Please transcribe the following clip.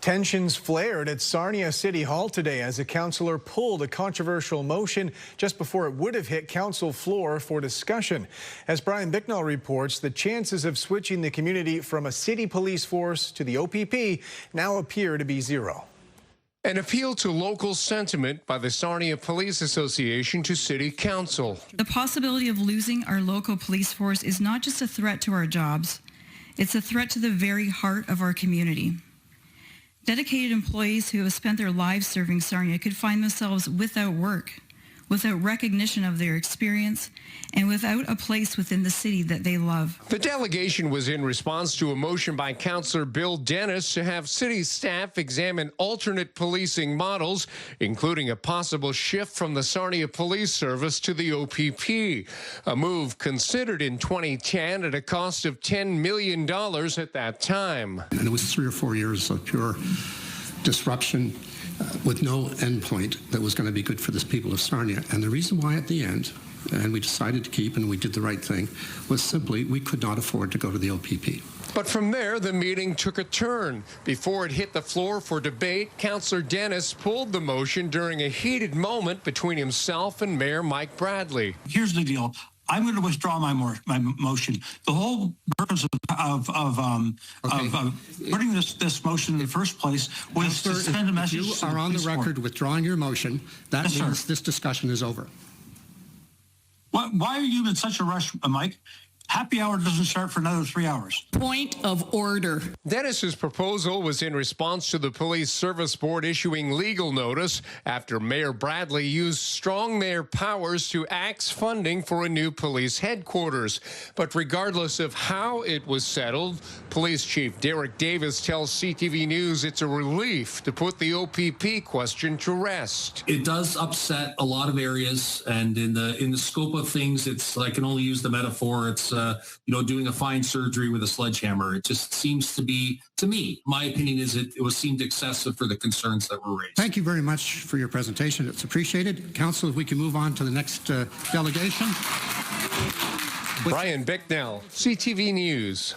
Tensions flared at Sarnia City Hall today as a councillor pulled a controversial motion just before it would have hit council floor for discussion. As Bryan Bicknell reports, the chances of switching the community from a city police force to the OPP now appear to be zero. An appeal to local sentiment by the Sarnia Police Association to City Council. The possibility of losing our local police force is not just a threat to our jobs, it's a threat to the very heart of our community. Dedicated employees who have spent their lives serving Sarnia could find themselves without work, without recognition of their experience, and without a place within the city that they love. The delegation was in response to a motion by Councillor Bill Dennis to have city staff examine alternate policing models, including a possible shift from the Sarnia Police Service to the OPP, a move considered in 2010 at a cost of $10 million at that time. And it was 3 or 4 years of pure disruption with no endpoint that was going to be good for the people of Sarnia. And the reason why at the end, and we decided to keep and we did the right thing, was simply we could not afford to go to the OPP. But from there, the meeting took a turn. Before it hit the floor for debate, Councillor Dennis pulled the motion during a heated moment between himself and Mayor Mike Bradley. Here's the deal. I'm going to withdraw my motion. The whole purpose of putting this motion in the first place was to send a message. You are on the record withdrawing your motion. That means this discussion is over. Why are you in such a rush, Mike? Happy hour doesn't start for another 3 hours. Point of order. Dennis's proposal was in response to the Police Service Board issuing legal notice after Mayor Bradley used strong mayor powers to axe funding for a new police headquarters. But regardless of how it was settled, Police Chief Derek Davis tells CTV News it's a relief to put the OPP question to rest. It does upset a lot of areas, and in the scope of things, it's, I can only use the metaphor, it's doing a fine surgery with a sledgehammer. It just seems to be, to me, my opinion is it seemed excessive for the concerns that were raised. Thank you very much for your presentation. It's appreciated. Council, if we can move on to the next delegation. Bryan Bicknell, CTV News.